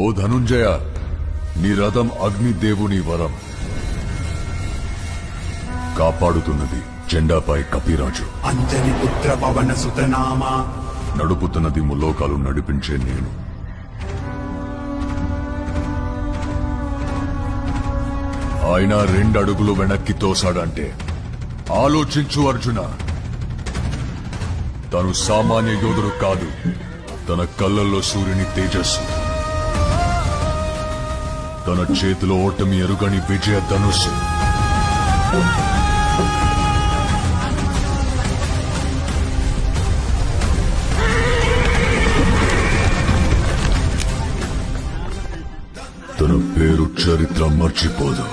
ఓ ధనుంజయ, నీ రథం అగ్నిదేవుని వరం. కాపాడుతున్నది జెండాపై కపిరాజు. అంజని పుత్ర పవన సుతనామా. నడుపుతున్నది ముల్లోకాలు నడిపించే నేను. ఆయన 2 అడుగులు వెనక్కి తోసాడంటే ఆలోచించు అర్జున. తను సామాన్య యోధుడు కాదు, తన కళ్ళల్లో సూర్యుని తేజస్సు, తన చేతిలో ఓటమి ఎరుగని విజయ ధనుస్సు. తన పేరు చరిత్ర మర్చిపోదు.